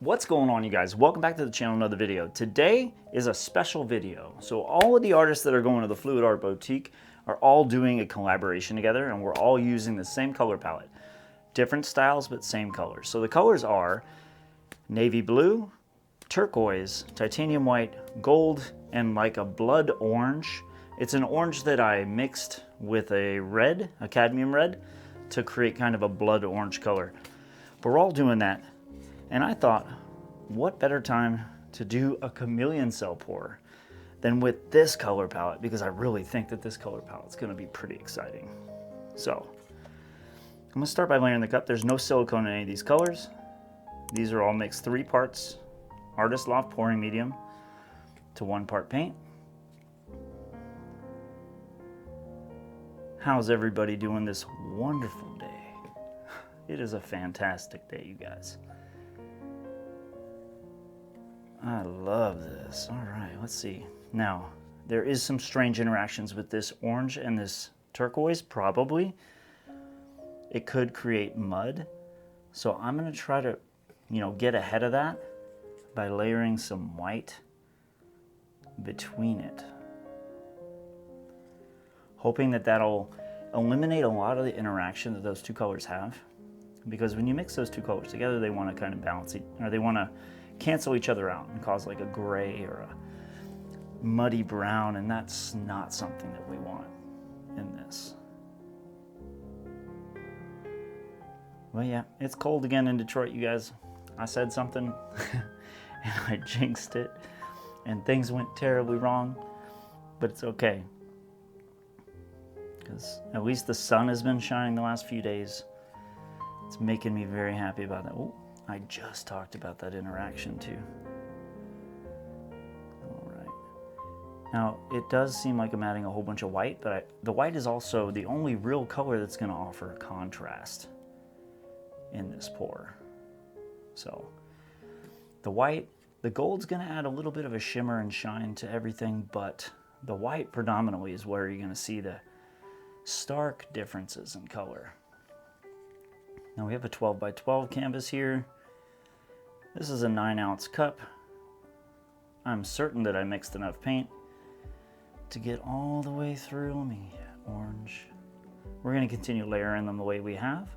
What's going on, you guys? Welcome back to the channel, another video. Today is a special video. So all of the artists that are going to the Fluid Art Boutique are all doing a collaboration together, and we're all using the same color palette. Different styles, but same colors. So the colors are navy blue, turquoise, titanium white, gold, and like a blood orange. It's an orange that I mixed with a red, a cadmium red, to create kind of a blood orange color. But we're all doing that. And I thought, what better time to do a chameleon cell pour than with this color palette, because I really think that this color palette is going to be pretty exciting. So I'm going to start by layering the cup. There's no silicone in any of these colors. These are all mixed 3 parts Artist Loft pouring medium to 1 part paint. How's everybody doing this wonderful day? It is a fantastic day, you guys. I love this. All right, let's see. Now, there is some strange interactions with this orange and this turquoise, probably. It could create mud. So I'm gonna try to, get ahead of that by layering some white between it. Hoping that that'll eliminate a lot of the interaction that those 2 colors have. Because when you mix those 2 colors together, they wanna kind of balance it, or they wanna cancel each other out and cause like a gray or a muddy brown, and that's not something that we want in this. Well, yeah, it's cold again in Detroit, you guys. I said something and I jinxed it and things went terribly wrong, but it's okay, because at least the sun has been shining the last few days. It's making me very happy about that. Ooh, I just talked about that interaction too. All right. Now, it does seem like I'm adding a whole bunch of white, but the white is also the only real color that's going to offer contrast in this pour. So the gold's going to add a little bit of a shimmer and shine to everything, but the white predominantly is where you're going to see the stark differences in color. Now we have a 12 by 12 canvas here. This is a 9-ounce cup. I'm certain that I mixed enough paint to get all the way through. Let me get orange. We're going to continue layering them the way we have.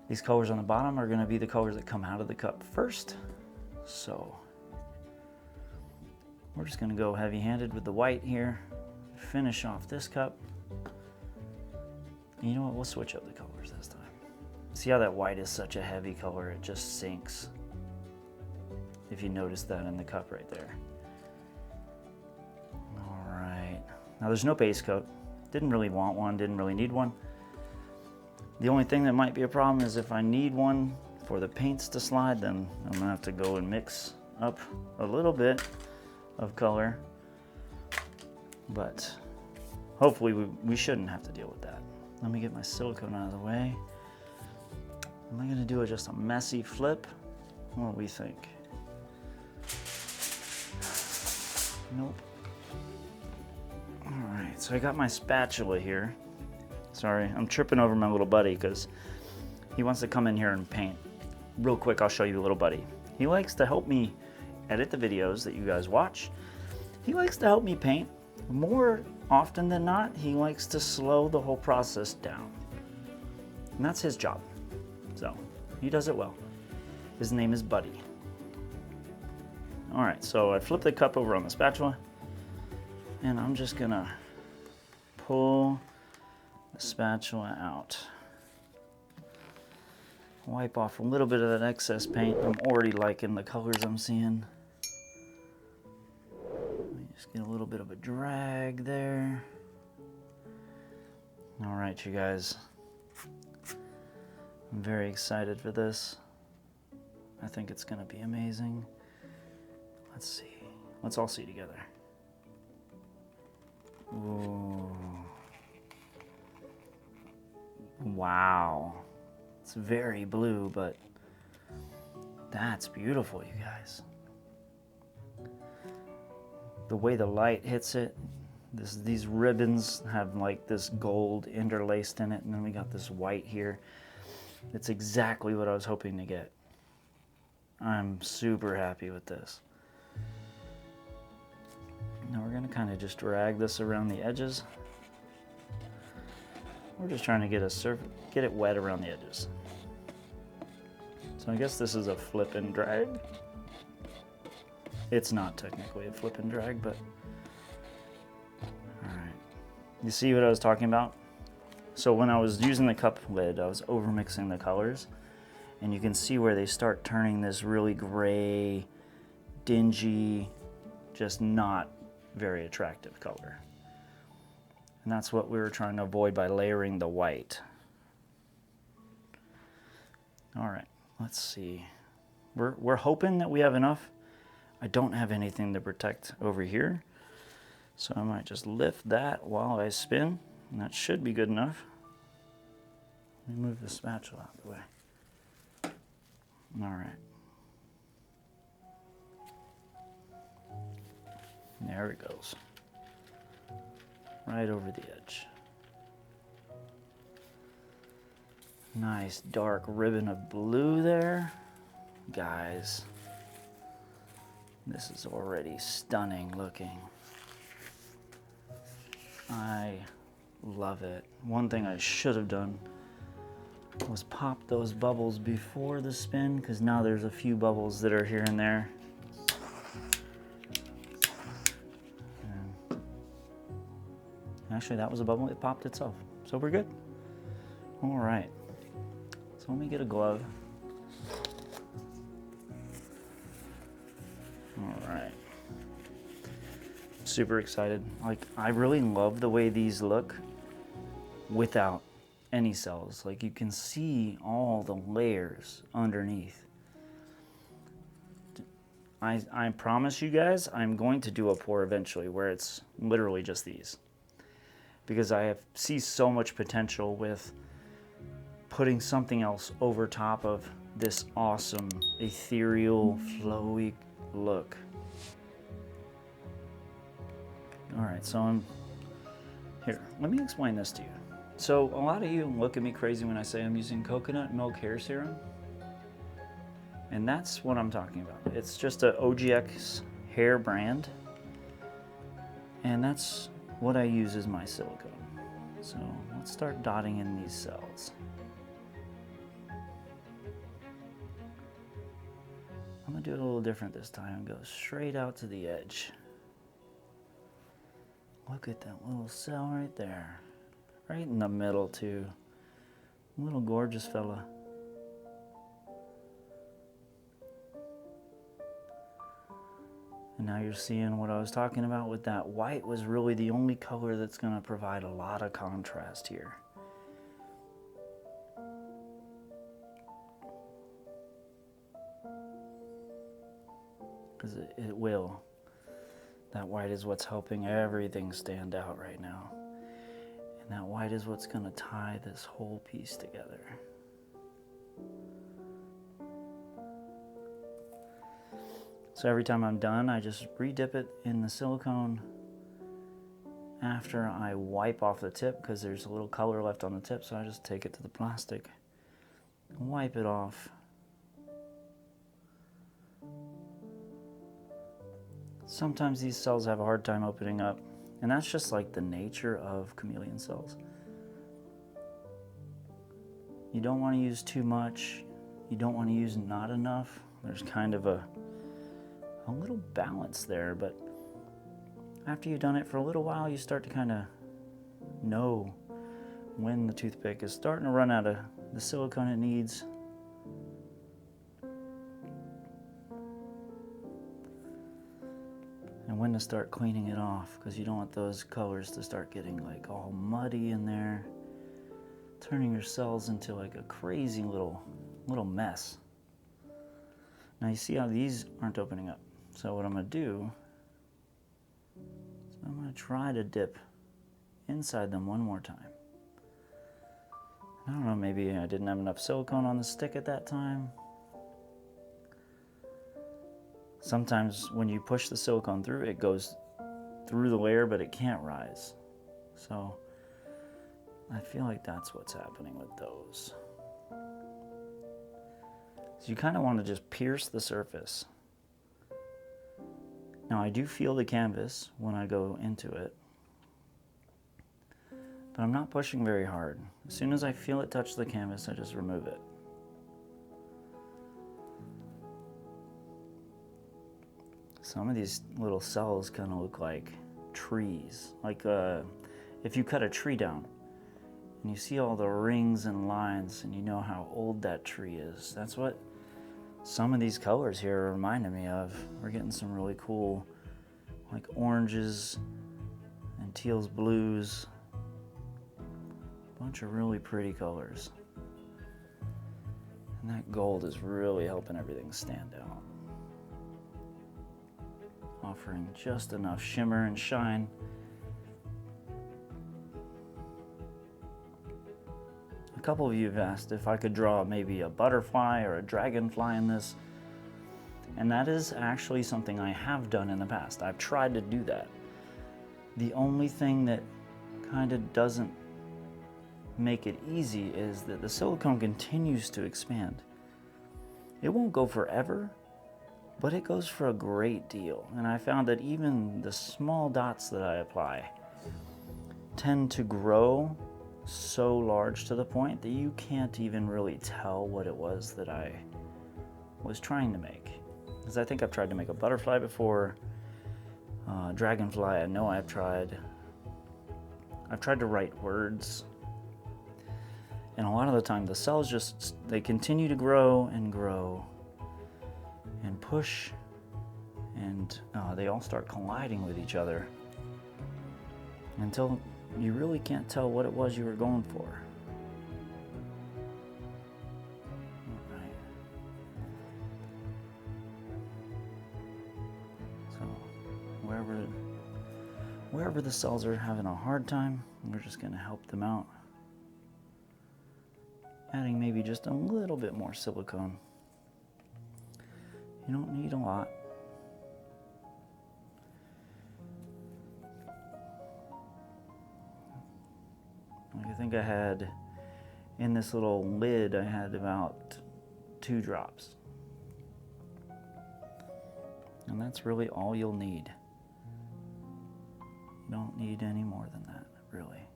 These colors on the bottom are going to be the colors that come out of the cup first. So we're just going to go heavy-handed with the white here. Finish off this cup. You know what, we'll switch up the colors this time. See how that white is such a heavy color, it just sinks. If you notice that in the cup right there. All right, now there's no base coat. Didn't really want one, didn't really need one. The only thing that might be a problem is if I need one for the paints to slide, then I'm gonna have to go and mix up a little bit of color. But hopefully we shouldn't have to deal with that. Let me get my silicone out of the way. Am I gonna do just a messy flip? What do we think? Nope. All right, so I got my spatula here. Sorry, I'm tripping over my little buddy because he wants to come in here and paint. Real quick, I'll show you the little buddy. He likes to help me edit the videos that you guys watch. He likes to help me paint. More often than not, he likes to slow the whole process down. And that's his job. So, he does it well. His name is Buddy. All right, so I flipped the cup over on the spatula, and I'm just gonna pull the spatula out. Wipe off a little bit of that excess paint. I'm already liking the colors I'm seeing. Just get a little bit of a drag there. All right, you guys. I'm very excited for this. I think it's gonna be amazing. Let's see. Let's all see together. Ooh. Wow. It's very blue, but that's beautiful, you guys. The way the light hits it, these ribbons have like this gold interlaced in it, and then we got this white here. It's exactly what I was hoping to get. I'm super happy with this. Now we're gonna kind of just drag this around the edges. We're just trying to get it wet around the edges. So I guess this is a flip and drag. It's not technically a flip and drag, but all right. You see what I was talking about? So when I was using the cup lid, I was over mixing the colors, and you can see where they start turning this really gray, dingy, just not very attractive color. And that's what we were trying to avoid by layering the white. All right, let's see. We're hoping that we have enough. I don't have anything to protect over here, so I might just lift that while I spin, and that should be good enough. Let me move the spatula out of the way. All right. There it goes. Right over the edge. Nice dark ribbon of blue there. Guys, this is already stunning looking. I love it. One thing I should have done was pop those bubbles before the spin, because now there's a few bubbles that are here and there. And actually, that was a bubble. It popped itself. So we're good. All right. So let me get a glove. All right. Super excited. Like, I really love the way these look without any cells. Like, you can see all the layers underneath. I promise you guys, I'm going to do a pour eventually where it's literally just these, because I see so much potential with putting something else over top of this awesome ethereal flowy look. All right, so here, let me explain this to you. So a lot of you look at me crazy when I say I'm using coconut milk hair serum, and that's what I'm talking about. It's just a OGX hair brand, and that's what I use as my silicone. So let's start dotting in these cells. I'm gonna do it a little different this time and go straight out to the edge. Look at that little cell right there. Right in the middle too. Little gorgeous fella. And now you're seeing what I was talking about with that white was really the only color that's gonna provide a lot of contrast here. Because it will. That white is what's helping everything stand out right now. And that white is what's going to tie this whole piece together. So every time I'm done, I just re-dip it in the silicone after I wipe off the tip, because there's a little color left on the tip, so I just take it to the plastic and wipe it off. Sometimes these cells have a hard time opening up, and that's just like the nature of chameleon cells. You don't want to use too much, you don't want to use not enough. There's kind of a little balance there, but after you've done it for a little while, you start to kind of know when the toothpick is starting to run out of the silicone it needs. And when to start cleaning it off, because you don't want those colors to start getting like all muddy in there, turning your cells into like a crazy little mess. Now you see how these aren't opening up. So what I'm going to do is I'm going to try to dip inside them one more time. I don't know, maybe I didn't have enough silicone on the stick at that time. Sometimes when you push the silicone through, it goes through the layer, but it can't rise. So I feel like that's what's happening with those. So you kind of want to just pierce the surface. Now I do feel the canvas when I go into it, but I'm not pushing very hard. As soon as I feel it touch the canvas, I just remove it. Some of these little cells kind of look like trees. Like if you cut a tree down and you see all the rings and lines and you know how old that tree is. That's what some of these colors here are reminding me of. We're getting some really cool like oranges and teals, blues. A bunch of really pretty colors. And that gold is really helping everything stand out. Offering just enough shimmer and shine. A couple of you have asked if I could draw maybe a butterfly or a dragonfly in this, and that is actually something I have done in the past. I've tried to do that. The only thing that kind of doesn't make it easy is that the silicone continues to expand. It won't go forever, but it goes for a great deal. And I found that even the small dots that I apply tend to grow so large to the point that you can't even really tell what it was that I was trying to make. Because I think I've tried to make a butterfly before, dragonfly, I know I've tried to write words. And a lot of the time the cells just, they continue to grow and grow and push, and they all start colliding with each other until you really can't tell what it was you were going for. All right. So wherever the cells are having a hard time, we're just going to help them out. Adding maybe just a little bit more silicone. You don't need a lot. I think I had, in this little lid, I had about 2 drops. And that's really all you'll need. You don't need any more than that, really.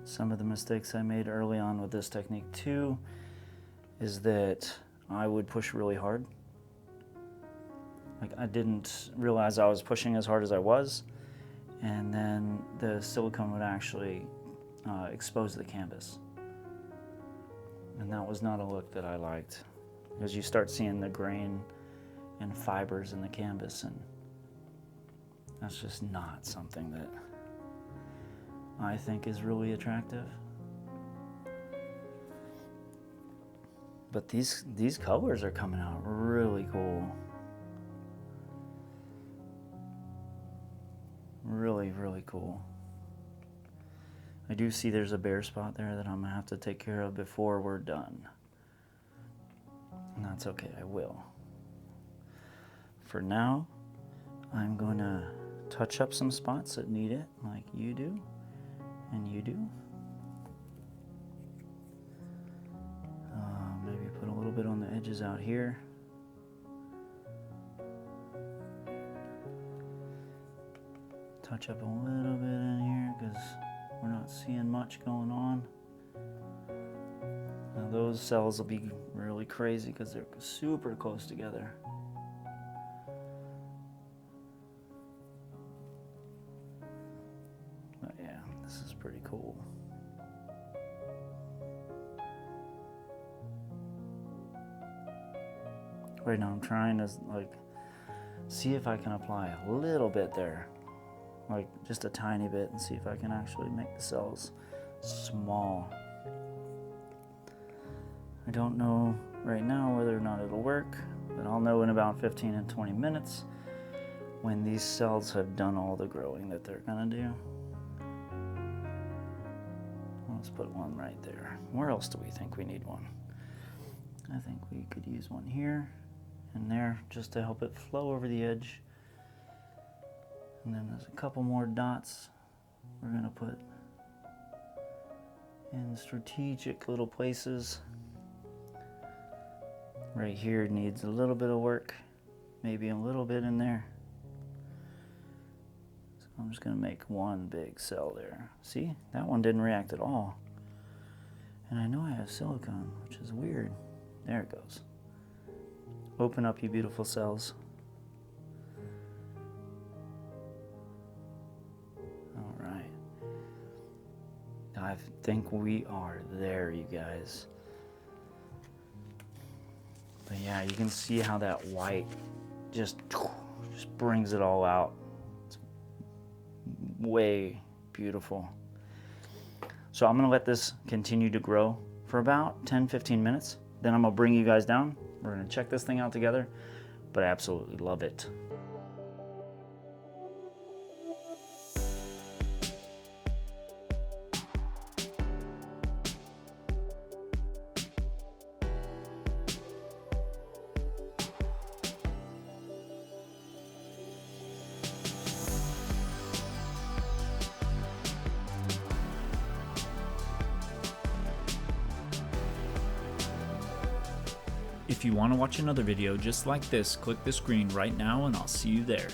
Some of the mistakes I made early on with this technique too is that I would push really hard. Like I didn't realize I was pushing as hard as I was, and then the silicone would actually expose the canvas. And that was not a look that I liked, because you start seeing the grain and fibers in the canvas, and that's just not something that I think is really attractive. But these colors are coming out really cool. Really, really cool. I do see there's a bare spot there that I'm gonna have to take care of before we're done. And that's okay, I will. For now, I'm gonna touch up some spots that need it, like you do. And you do. Maybe put a little bit on the edges out here. Touch up a little bit in here because we're not seeing much going on. Now those cells will be really crazy because they're super close together. This is pretty cool. Right now I'm trying to see if I can apply a little bit there, like just a tiny bit, and see if I can actually make the cells small. I don't know right now whether or not it'll work, but I'll know in about 15 and 20 minutes when these cells have done all the growing that they're gonna do. Let's put one right there. Where else do we think we need one? I think we could use one here and there just to help it flow over the edge. And then there's a couple more dots we're gonna put in strategic little places. Right here needs a little bit of work, maybe a little bit in there. So I'm just gonna make one big cell there. See, that one didn't react at all. And I know I have silicone, which is weird. There it goes. Open up, you beautiful cells. All right. I think we are there, you guys. But yeah, you can see how that white just brings it all out. It's way beautiful. So I'm gonna let this continue to grow for about 10-15 minutes. Then I'm gonna bring you guys down. We're gonna check this thing out together, but I absolutely love it. If you want to watch another video just like this, click the screen right now and I'll see you there.